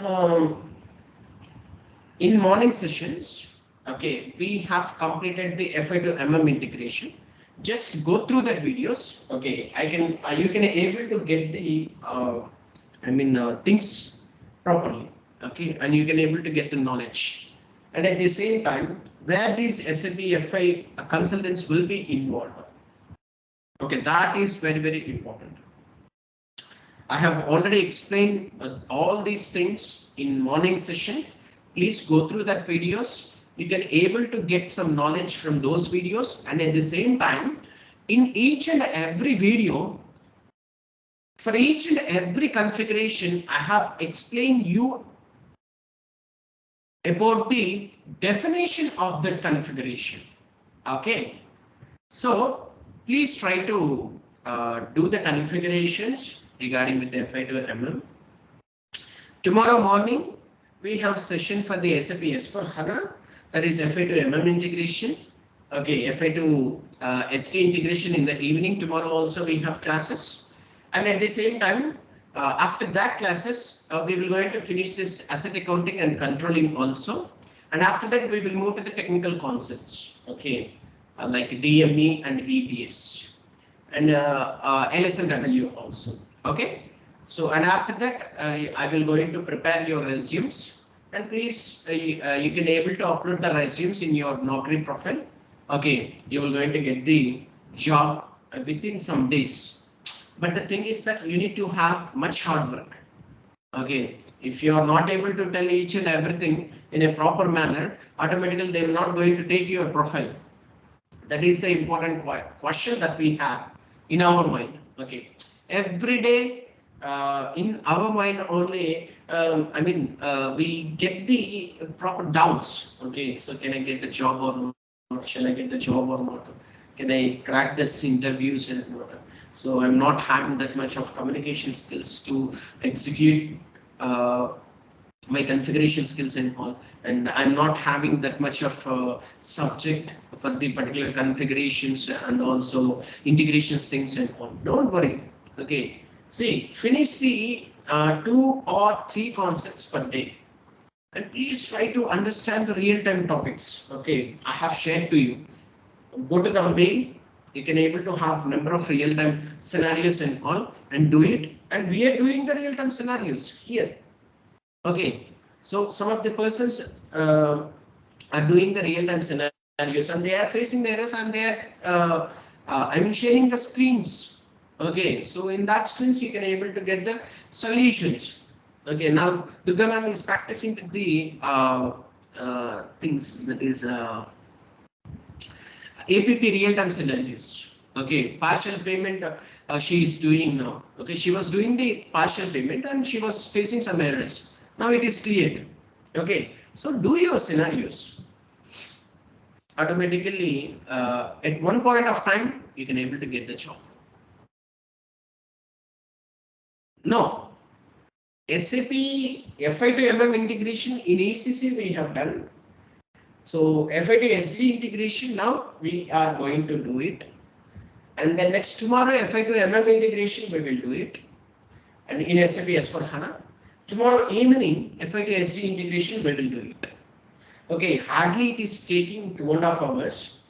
Um, in morning sessions, okay, we have completed the FI to MM integration. Just go through the videos. Okay, you can able to get the things properly. Okay, and you can able to get the knowledge. And at the same time, where these SAP FI consultants will be involved. Okay, that is very, very important. I have already explained all these things in morning session. Please go through that videos. You can able to get some knowledge from those videos, and at the same time, in each and every video, for each and every configuration, I have explained you about the definition of the configuration. Okay, so please try to do the configurations regarding with the FI2MM. Tomorrow morning, we have session for the SAP S4 HANA, that is FI2MM integration. Okay, FI2 SD integration in the evening. Tomorrow also we have classes. And at the same time, after that classes, we will going to finish this asset accounting and controlling also. And after that, we will move to the technical concepts. Okay, like DME and EBS and LSMW also. Okay. So, and after that, I will going to prepare your resumes, and please, you can able to upload the resumes in your Naukri profile. Okay, you will going to get the job within some days. But the thing is that you need to have much hard work. Okay, if you are not able to tell each and everything in a proper manner, automatically they will not going to take your profile. That is the important question that we have in our mind. Okay, every day in our mind only, we get the proper doubts. Okay, so can I get the job or not? Shall I get the job or not? Can I crack this interviews and not? So I'm not having that much of communication skills to execute my configuration skills and all, and I'm not having that much of subject for the particular configurations and also integrations things and all. Don't worry. Okay, see, finish the 2 or 3 concepts per day, and please try to understand the real-time topics. Okay, I have shared to you. Go to the mail. You can able to have number of real-time scenarios and all, and do it. And we are doing the real-time scenarios here. Okay, so some of the persons are doing the real-time scenarios, and they are facing the errors, and they are sharing the screens. Okay, so in that screens you can able to get the solutions. Okay, now Durga ma'am is practicing the things, that is APP real-time scenarios. Okay, partial payment she is doing now. Okay, she was doing the partial payment and she was facing some errors. Now it is cleared. Okay, so do your scenarios. Automatically, at one point of time, you can able to get the job. No, SAP FI to MM integration in ACC we have done. So FI to SD integration now we are going to do it. And then next tomorrow FI to MM integration we will do it. And in SAP S4 HANA. Tomorrow evening, FI to SD integration, we will do it. Okay, hardly it is taking 2.5 hours.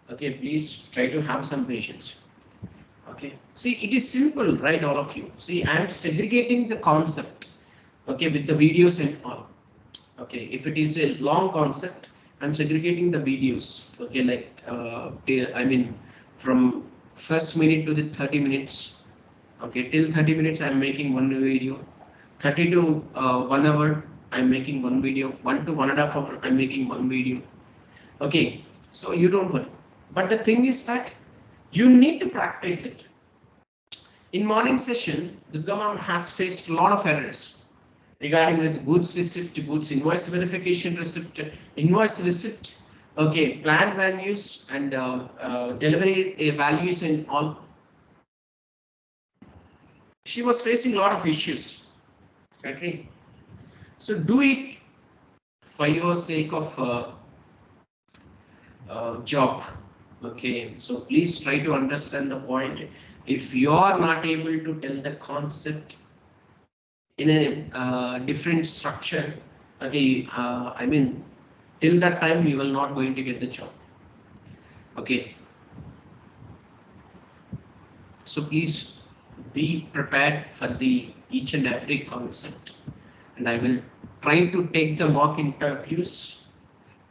Okay, please try to have some patience. Okay, see, it is simple, right, all of you. See, I am segregating the concept, okay, with the videos and all. Okay, if it is a long concept, I'm segregating the videos. Okay, like, from first minute to the 30 minutes. Okay, till 30 minutes, I'm making one video. 30 to 1 hour, I'm making one video. 1 to 1.5 hour, I'm making one video. Okay, so you don't worry. But the thing is that you need to practice it. In morning session, Durga ma'am has faced a lot of errors regarding with goods receipt, goods invoice verification receipt, invoice receipt, okay, planned values and delivery values and all. She was facing a lot of issues. Okay, so do it for your sake of job. Okay, so please try to understand the point. If you are not able to tell the concept in a different structure. Okay, I mean, till that time you will not going to get the job. Okay, so please be prepared for the each and every concept, and I will try to take the mock interviews.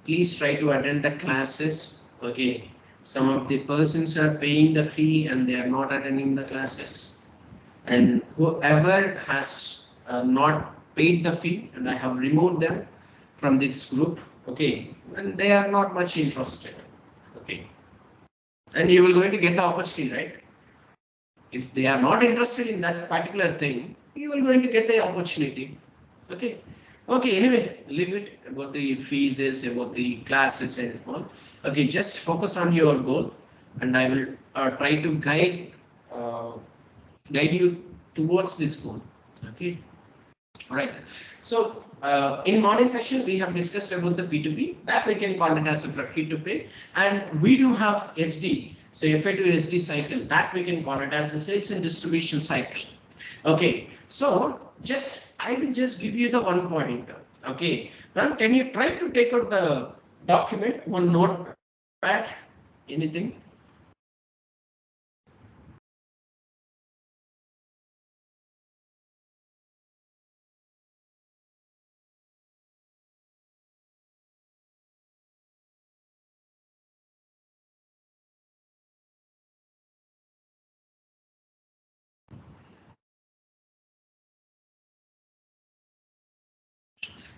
Please try to attend the classes. Okay, some of the persons are paying the fee and they are not attending the classes, and whoever has not paid the fee, and I have removed them from this group. Okay, and they are not much interested. Okay, and you will going to get the opportunity, right? If they are not interested in that particular thing, you are going to get the opportunity. Okay. Okay, anyway, leave it about the fees, about the classes and all. Okay, just focus on your goal, and I will try to uh, guide you towards this goal. Okay. All right. So in morning session, we have discussed about the P2P, that we can call it as a procure to pay, and we do have SD. So FA to SD cycle, that we can call it as a sales and distribution cycle. Okay. So I will just give you the one point. Okay. Now, can you try to take out the document, one notepad, anything?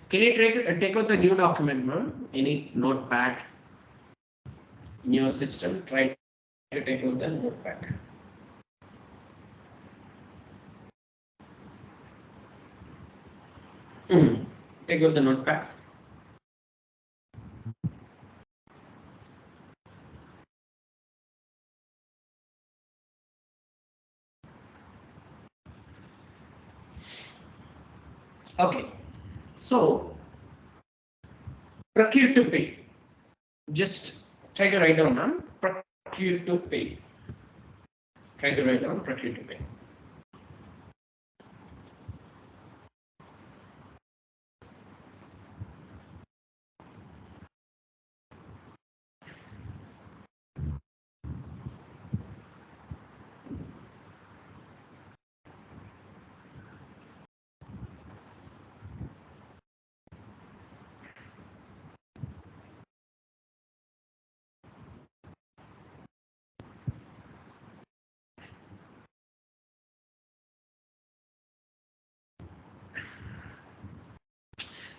Can you take out the new document, ma'am? Any notepad in your system? Try to take out the notepad. Take out the notepad. Okay. So, procure to pay. Just try to write down, ma'am. Procure to pay. Try to write down procure to pay.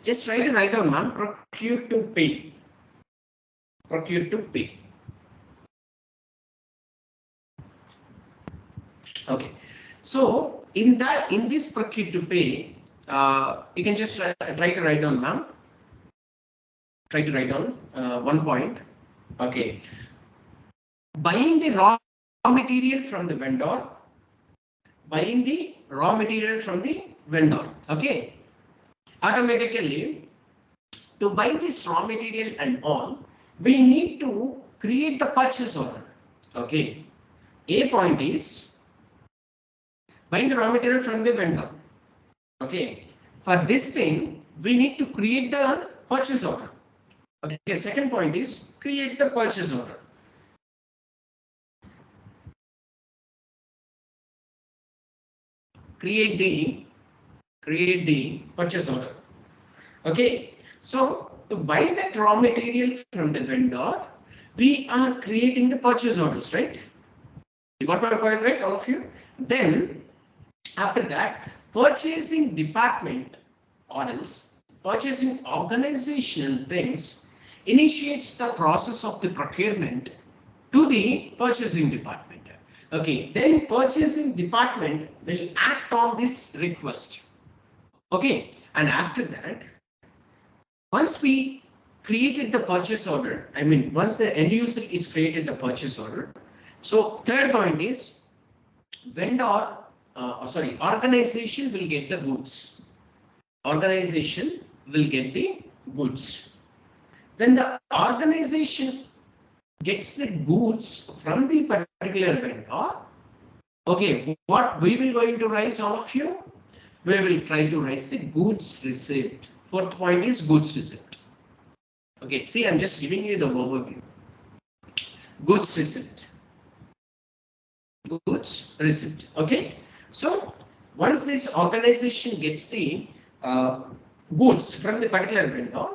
Just try to write down, ma'am. Procure to pay. Procure to pay. Okay. So in this procure to pay, you can just try to write down, ma'am. Try to write down one point. Okay. Buying the raw material from the vendor. Buying the raw material from the vendor. Okay. Automatically, to buy this raw material and all, we need to create the purchase order. Okay. A point is buying the raw material from the vendor. Okay. For this thing, we need to create the purchase order. Okay. Second point is create the purchase order. Create the purchase order. Okay. So to buy that raw material from the vendor, we are creating the purchase orders, right? You got my point, right, all of you? Then after that, purchasing department or else purchasing organizational things initiates the process of the procurement to the purchasing department. Okay, then purchasing department will act on this request. Okay, and after that, once we created the purchase order, I mean, once the end user is created the purchase order. So third point is vendor, organization will get the goods. Organization will get the goods. When the organization gets the goods from the particular vendor, okay, what we will going to raise all of you? we will try to raise the goods receipt. Fourth point is goods receipt. Okay, see, I'm just giving you the overview. Goods receipt. Goods receipt. Okay, so once this organization gets the goods from the particular vendor,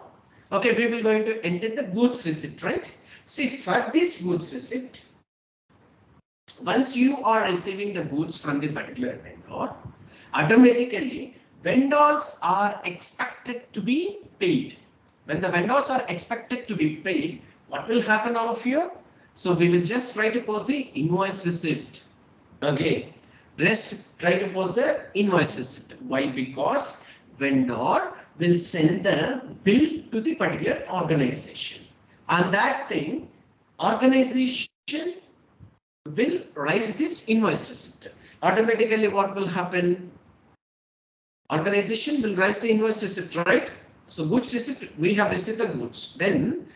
okay, we will going to enter the goods receipt, right? See, for this goods receipt, once you are receiving the goods from the particular vendor, automatically vendors are expected to be paid. When the vendors are expected to be paid, what will happen, all of you? So we will just try to post the invoice receipt. Okay, just try to post the invoice receipt. Why? Because vendor will send the bill to the particular organization, and that thing organization will raise this invoice receipt. Automatically, what will happen? Organization will raise the invoice receipt, right? So goods receipt, we have received the goods. Then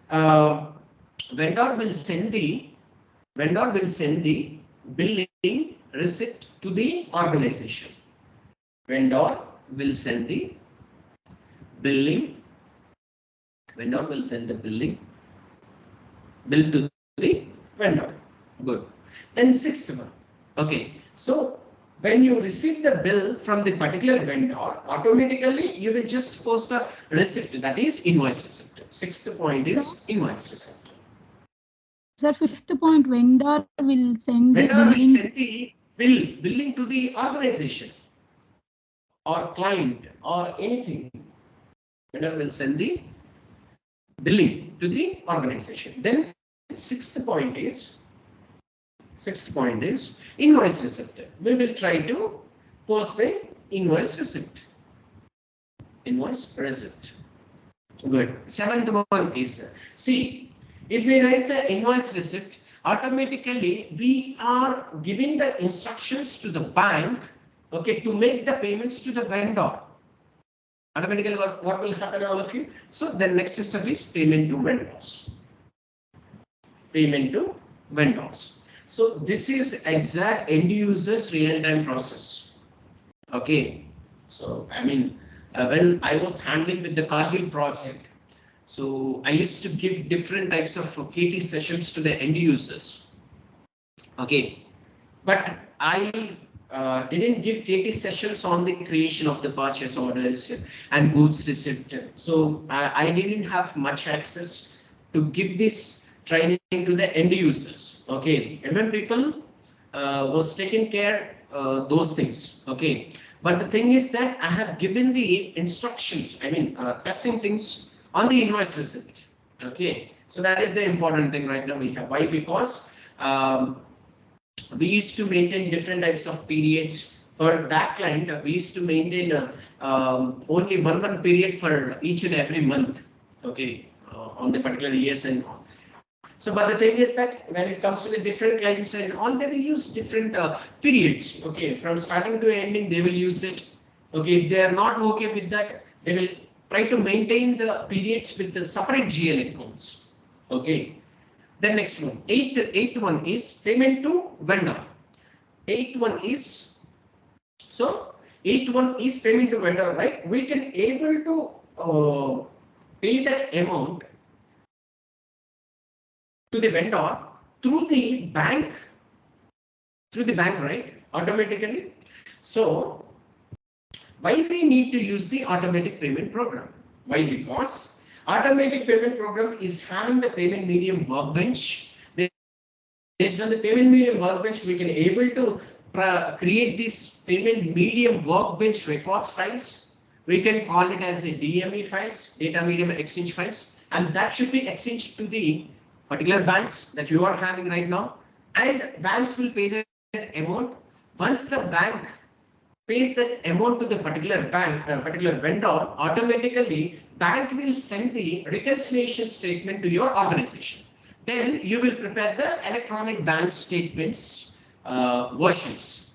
vendor will send the billing receipt to the organization. Vendor will send the billing. Vendor will send the billing bill to the vendor. Good. Then sixth one. Okay. So when you receive the bill from the particular vendor, automatically you will just post the receipt, that is invoice receipt. Sixth point is invoice receipt. Sir, fifth point, vendor will send the billing to the organization or client or anything. Vendor will send the billing to the organization. Then sixth point is invoice receipt. We will try to post the invoice receipt. Invoice receipt. Good. Seventh one is, see, if we raise the invoice receipt, automatically we are giving the instructions to the bank, okay, to make the payments to the vendor. Automatically, what will happen, all of you? So the next step is payment to vendors. Payment to vendors. So this is exact end users real-time process. Okay. So I mean, when I was handling with the Cargill project, so I used to give different types of KT sessions to the end users. Okay, but I didn't give KT sessions on the creation of the purchase orders and goods receipt. So I didn't have much access to give this training to the end users. Okay, people was taking care those things. Okay, but the thing is that I have given the instructions. I mean, testing things on the invoice receipt. Okay, so that is the important thing right now we have. Why? Because we used to maintain different types of periods for that client. We used to maintain only one period for each and every month. Okay, on the particular years and all. So, but the thing is that when it comes to the different clients and all, they will use different periods. Okay, from starting to ending, they will use it. Okay, if they are not okay with that, they will try to maintain the periods with the separate GL accounts. Okay. Then next one, eighth one is payment to vendor. Eighth one is payment to vendor, right? We can able to pay that amount to the vendor through the bank, right? Automatically. So why we need to use the automatic payment program? Why? Because automatic payment program is having the payment medium workbench. Based on the payment medium workbench, we can able to create this payment medium workbench records files. We can call it as a DME files, data medium exchange files, and that should be exchanged to the particular banks that you are having right now. And banks will pay the amount. Once the bank pays that amount to the particular bank, particular vendor, automatically bank will send the reconciliation statement to your organization. Then you will prepare the electronic bank statements versions,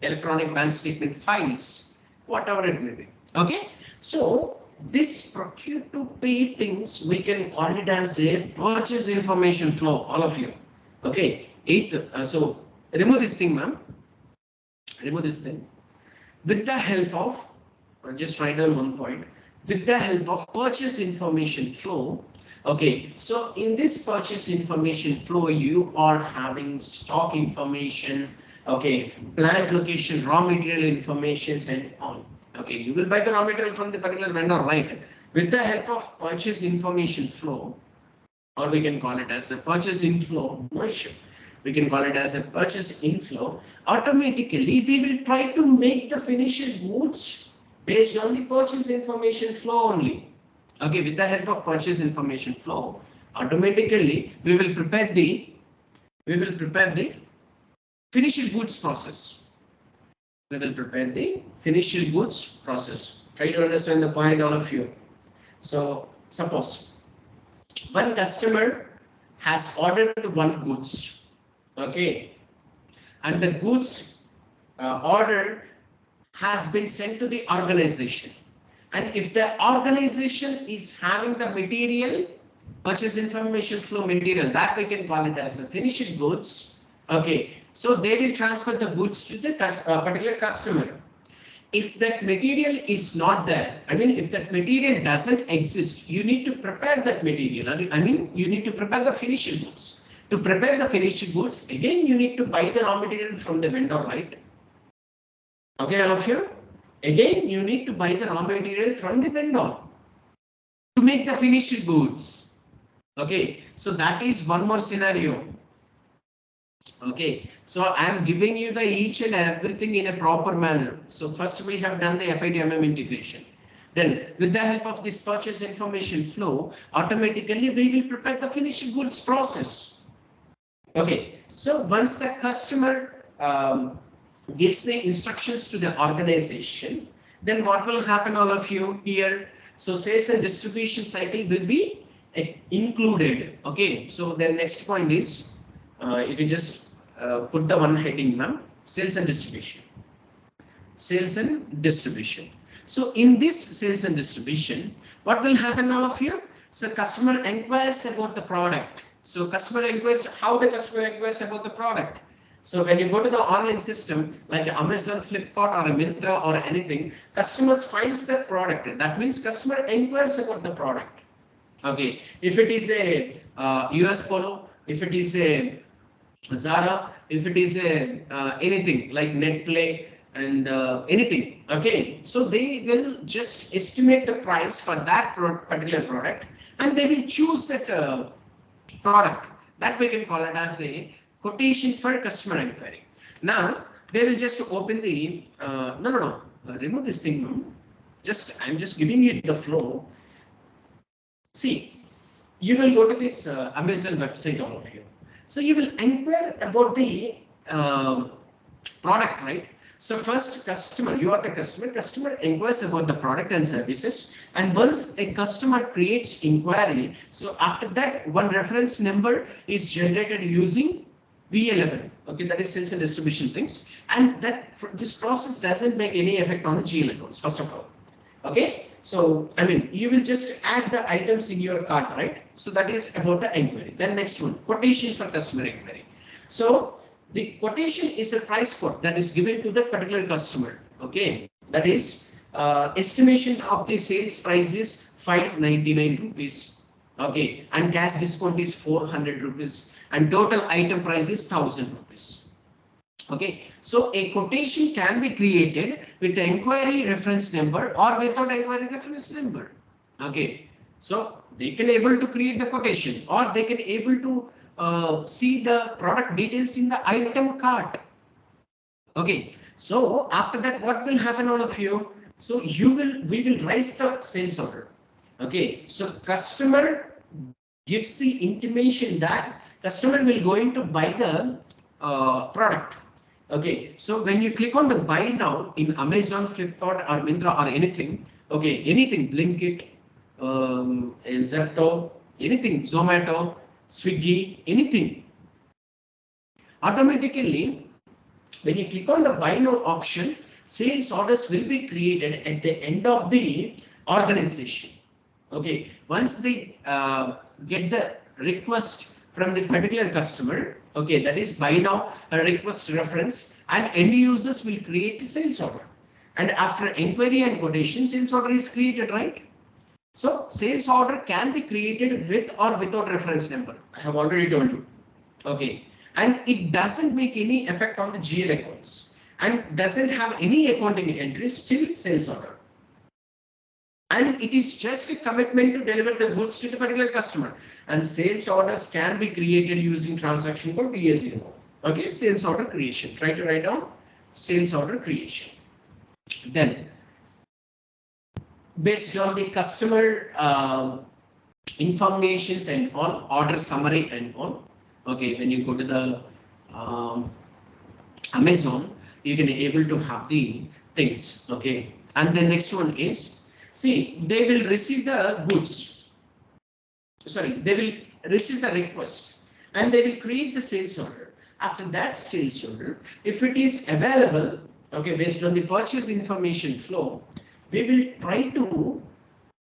electronic bank statement files, whatever it may be. Okay, so this procure to pay things, we can call it as a purchase information flow, all of you. Okay, so remove this thing, ma'am. Remove this thing. with the help of, just write down one point, with the help of purchase information flow. Okay, so in this purchase information flow, you are having stock information, okay, plant location, raw material information, and all. Okay, you will buy the raw material from the particular vendor, right? With the help of purchase information flow, or we can call it as a purchase inflow, no issue. We can call it as a purchase inflow. Automatically, we will try to make the finished goods based on the purchase information flow only. Okay, with the help of purchase information flow, automatically we will prepare the finished goods process. We will prepare the finished goods process. Try to understand the point, all of you. So suppose one customer has ordered one goods, okay, and the goods order has been sent to the organization. And if the organization is having the material, purchase information flow material, that we can call it as a finished goods. Okay, so they will transfer the goods to the particular customer. If that material is not there, I mean, if that material doesn't exist, you need to prepare that material. I mean, you need to prepare the finished goods. To prepare the finished goods, again, you need to buy the raw material from the vendor, right? Okay, all of you? Again, you need to buy the raw material from the vendor to make the finished goods. Okay, so that is one more scenario. Okay, so I am giving you the each and everything in a proper manner. So first we have done the FIDMM integration. Then with the help of this purchase information flow, automatically we will prepare the finished goods process. Okay, so once the customer gives the instructions to the organization, then what will happen, all of you here? So sales and distribution cycle will be included. Okay, so the next point is you can just put the one heading, ma'am, sales and distribution. Sales and distribution. So in this sales and distribution, what will happen, all of you? So customer inquires about the product. So customer inquires, how the customer inquires about the product. So when you go to the online system like Amazon, Flipkart, or a Myntra or anything, customers finds the product. That means customer inquires about the product. Okay, if it is a US Polo, if it is a Zara, if it is a anything like Netplay and anything, okay, so they will just estimate the price for that particular product, and they will choose that product. That we can call it as a quotation for customer inquiry. Now they will just open the remove this thing. I'm just giving you the flow. See, you will go to this Amazon website, all of you. So you will inquire about the product, right? So first customer, you are the customer inquires about the product and services. And once a customer creates inquiry, so after that one reference number is generated using V11. Okay, that is sales and distribution things. And that this process doesn't make any effect on the GL accounts, first of all. Okay, so I mean, you will just add the items in your cart, right? So that is about the inquiry. Then next one, quotation for customer inquiry. So the quotation is a price quote that is given to the particular customer. Okay, that is estimation of the sales price is 599 rupees. Okay, and cash discount is 400 rupees, and total item price is 1000 rupees. Okay, so a quotation can be created with the inquiry reference number or without inquiry reference number. Okay, so they can able to create the quotation, or they can able to see the product details in the item cart. Okay, so after that, what will happen, all of you? So we will raise the sales order. Okay, so customer gives the intimation that customer will going to buy the product. Okay, so when you click on the buy now in Amazon, Flipkart, or Myntra, or anything, okay, anything, Blinkit, Zepto, anything, Zomato, Swiggy, anything, automatically when you click on the buy now option, sales orders will be created at the end of the organization. Okay, once they get the request from the particular customer, okay, that is buy now a request reference, and end users will create the sales order. And after inquiry and quotation, sales order is created, right? So sales order can be created with or without reference number. I have already told you. Okay. And it doesn't make any effect on the GL accounts and doesn't have any accounting entries, still sales order. And it is just a commitment to deliver the goods to the particular customer. And sales orders can be created using transaction code BS0. Okay, sales order creation. Try to write down sales order creation. Then, based on the customer informations and all, order summary and all. Okay, when you go to the Amazon, you can able to have the things. Okay, and the next one is, see, they will receive the goods. Sorry, they will receive the request and they will create the sales order. After that sales order, if it is available, okay, based on the purchase information flow, we will try to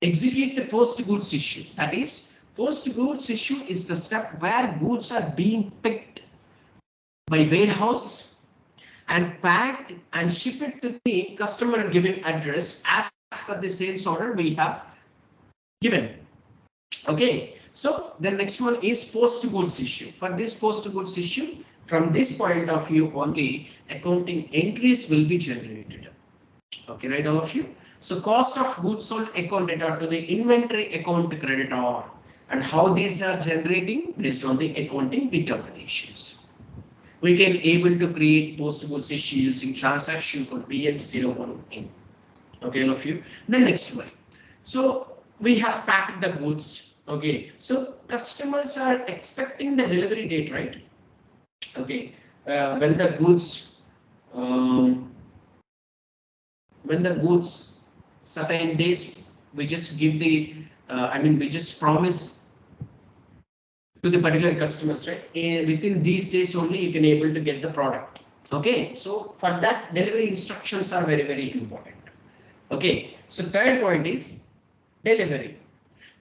execute the post goods issue. That is, post goods issue is the step where goods are being picked by warehouse and packed and shipped to the customer given address as per the sales order we have given. Okay, so the next one is post goods issue. For this post goods issue, from this point of view only, accounting entries will be generated. Okay, right, all of you. So cost of goods sold account data to the inventory account creditor, and how these are generating based on the accounting determinations. We can able to create post goods issue using transaction code BL01 Okay, all of you. The next one. So we have packed the goods. Okay, so customers are expecting the delivery date, right? Okay, when the goods certain days, we just give the we just promise to the particular customers, right? And within these days only you can able to get the product. Okay, so for that, delivery instructions are very, very important. Okay, so third point is delivery.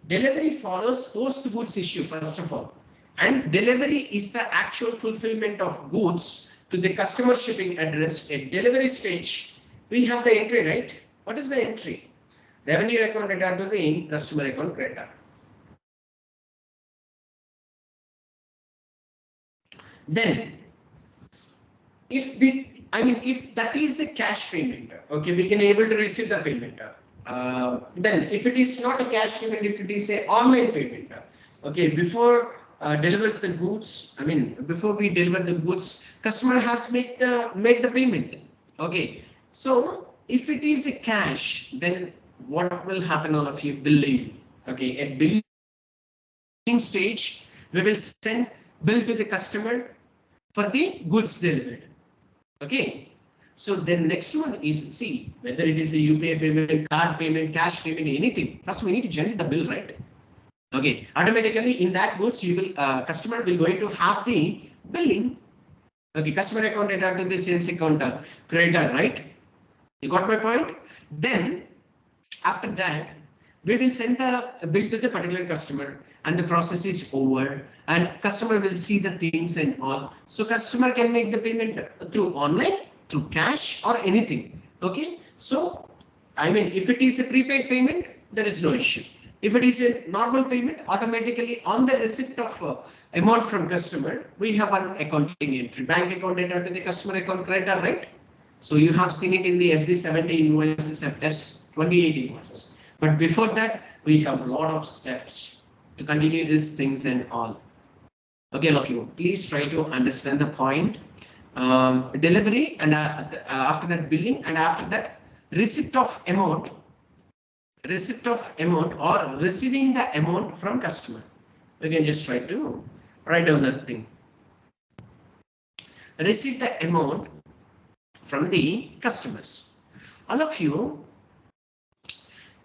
Delivery follows post goods issue first of all, and delivery is the actual fulfillment of goods to the customer shipping address. At delivery stage, we have the entry, right? What is the entry? Revenue account data to the customer account creditor. Then, if that is a cash payment, okay, we can able to receive the payment. Then, if it is not a cash payment, if it is a online payment, okay, before delivers the goods, before we deliver the goods, customer has made the payment. Okay, so if it is a cash, then what will happen, all of you? Billing. Okay, at billing stage, we will send bill to the customer for the goods delivered. Okay, so then next one is, see, whether it is a UPI payment, card payment, cash payment, anything. First, we need to generate the bill, right? Okay, automatically in that goods, you will customer will going to have the billing. Okay, customer account data to the sales account creditor, right? You got my point? Then after that, we will send the bill to the particular customer, and the process is over, and customer will see the things and all. So customer can make the payment through online, through cash, or anything. Okay, so if it is a prepaid payment, there is no issue. If it is a normal payment, automatically on the receipt of amount from customer, we have an accounting entry, bank account data to the customer account creditor, right? So you have seen it in the every 70 invoices and that's 28 invoices. But before that, we have a lot of steps to continue these things and all. Okay, all of you, please try to understand the point. Delivery, and after that billing, and after that receipt of amount or receiving the amount from customer. We can just try to write down that thing. Receive the amount from the customers. All of you,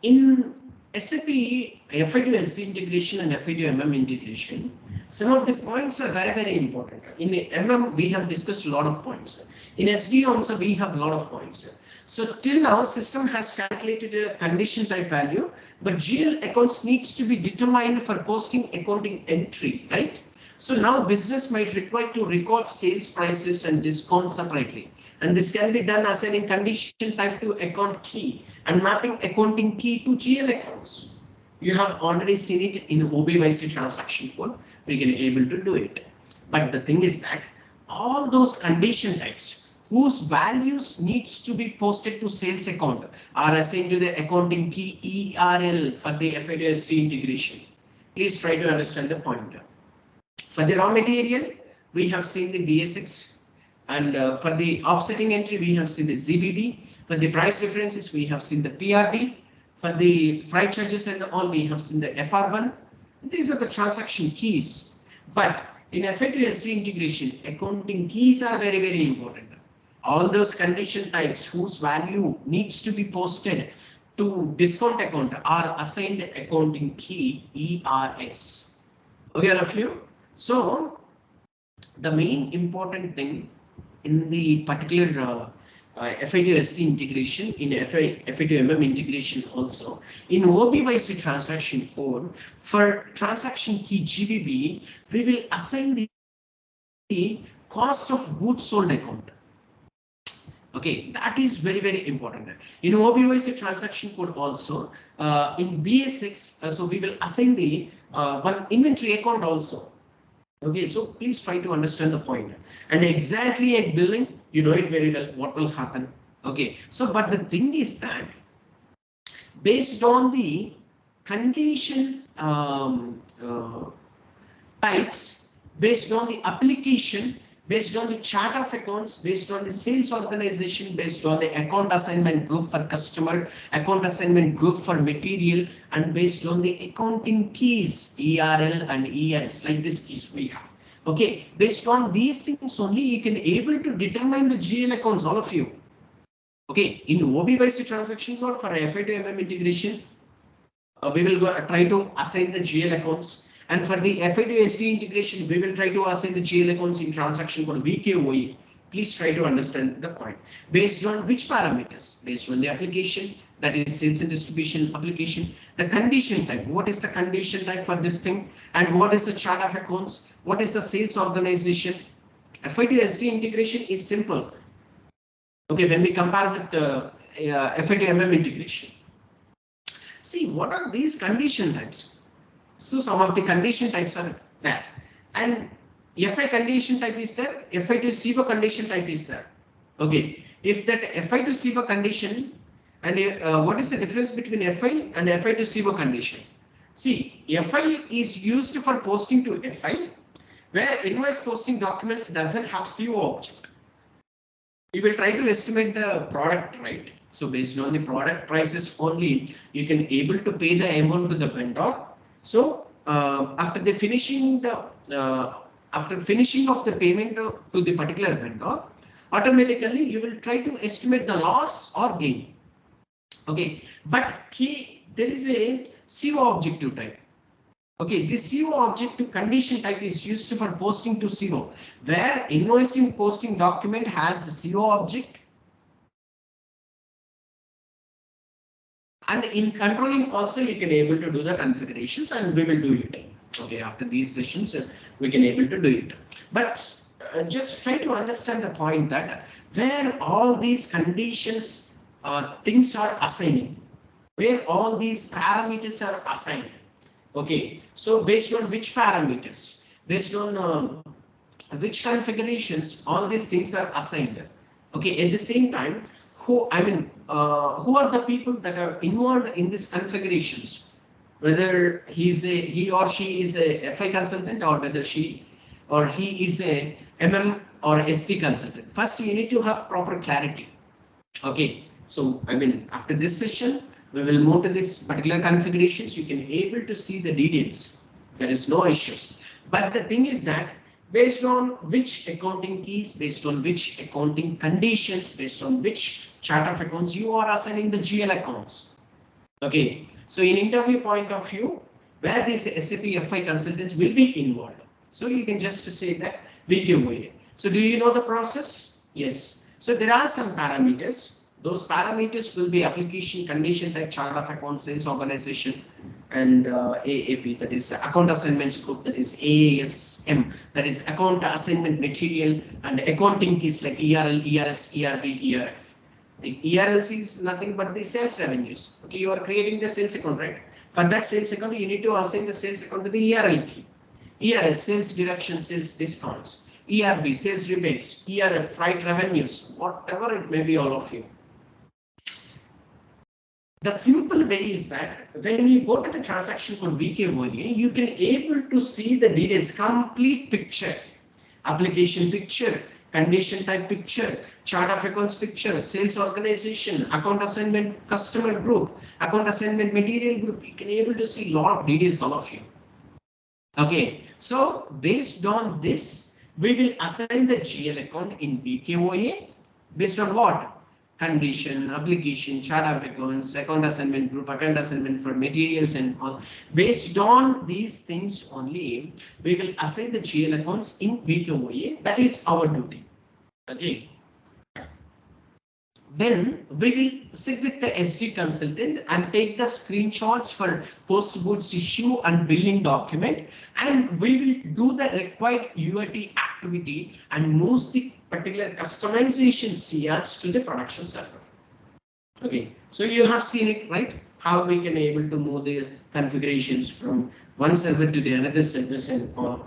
in SAP FI to SD integration and FI to MM integration, some of the points are very, very important. In MM, we have discussed a lot of points. In SD also, we have a lot of points. So till now, system has calculated a condition type value, but GL accounts needs to be determined for posting accounting entry, right? So now business might require to record sales prices and discounts separately. And this can be done assigning condition type to account key and mapping accounting key to GL accounts. You have already seen it in OBYC transaction code. We can able to do it. But the thing is that all those condition types whose values needs to be posted to sales account are assigned to the accounting key ERL for the FIDST integration. Please try to understand the point. For the raw material, we have seen the VSX, and for the offsetting entry, we have seen the ZBB. For the price differences, we have seen the PRD. For the freight charges and all, we have seen the FR1. These are the transaction keys. But in FI2SD integration, accounting keys are very, very important. All those condition types whose value needs to be posted to discount account are assigned accounting key ERS. Okay, all of you. So the main important thing in the particular FI2SD integration, in FI2MM integration also, in OBYC transaction code, for transaction key GBB, we will assign the cost of goods sold account. Okay, that is very, very important. In OBYC transaction code also, in BS6, so we will assign the one inventory account also. Okay, so please try to understand the point. And exactly at billing, you know it very well what will happen. Okay, so but the thing is that based on the condition types, based on the application, based on the chart of accounts, based on the sales organization, based on the account assignment group for customer, account assignment group for material, and based on the accounting keys, ERL and ERS, like this keys we have. Okay, based on these things only, you can able to determine the GL accounts, all of you. Okay, in OBYC transaction code for FI2MM integration, we will try to assign the GL accounts. And for the FI2SD integration, we will try to assign the GL accounts in transaction code VKOE. Please try to understand the point. Based on which parameters? Based on the application, that is sales and distribution application, the condition type. What is the condition type for this thing? And what is the chart of accounts? What is the sales organization? FI2SD integration is simple. Okay, when we compare with the FI2MM integration. See, what are these condition types? So some of the condition types are there, and FI condition type is there, FI2CBO condition type is there. Okay, if that FI2CBO condition, and what is the difference between FI and FI2CBO condition? See, FI is used for posting to FI, where invoice posting documents doesn't have CO object. You will try to estimate the product, right? So based on the product prices only, you can able to pay the amount to the vendor. So after finishing of the payment to the particular vendor, automatically you will try to estimate the loss or gain. Okay, but there is a CO objective type. Okay, this CO objective condition type is used for posting to CO, where invoicing posting document has a CO object. And in controlling also, you can able to do the configurations, and we will do it. Okay, after these sessions, we can able to do it. But just try to understand the point that where all these conditions, things are assigning, where all these parameters are assigned. Okay, so based on which parameters, based on which configurations, all these things are assigned. Okay, at the same time, who are the people that are involved in these configurations? Whether he or she is a FI consultant, or whether she or he is a MM or SD consultant. First, you need to have proper clarity. Okay, so after this session, we will move to this particular configurations. You can able to see the details. There is no issues. But the thing is that based on which accounting keys, based on which accounting conditions, based on which chart of accounts, you are assigning the GL accounts. Okay, so in interview point of view, where these SAP FI consultants will be involved. So you can just say that VKOA. So do you know the process? Yes. So there are some parameters. Those parameters will be application, condition type, chart of account, sales organization, and AAP, that is account assignments group, that is AASM, that is account assignment material, and accounting keys like ERL, ERS, ERB, ERF. The ERLs is nothing but the sales revenues. Okay, you are creating the sales account, right? For that sales account, you need to assign the sales account to the ERL key. ERS, sales deduction, sales discounts. ERB, sales rebates. ERF, freight revenues, whatever it may be, all of you. The simple way is that when you go to the transaction for VKOA, you can able to see the details, complete picture, application picture, condition type picture, chart of accounts picture, sales organization, account assignment customer group, account assignment material group. You can able to see a lot of details, all of you. Okay, so based on this, we will assign the GL account in VKOA based on what? Condition, application, chart of accounts, account assignment group, account assignment for materials and all. Based on these things only, we will assign the GL accounts in VKOA. That is our duty. Okay. Then we will sit with the SD consultant and take the screenshots for post goods issue and billing document, and we will do the required UAT activity and move the particular customization CRs to the production server. Okay, so you have seen it, right? How we can able to move the configurations from one server to the another server and all.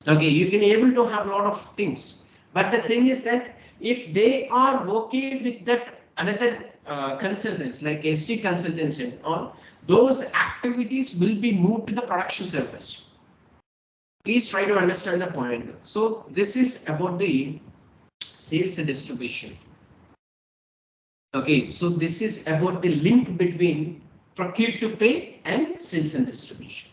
Okay, you can able to have a lot of things, but the thing is that if they are okay with that another consultants like SD consultants and all, those activities will be moved to the production servers. Please try to understand the point. So this is about the sales and distribution. Okay, so this is about the link between procure to pay and sales and distribution.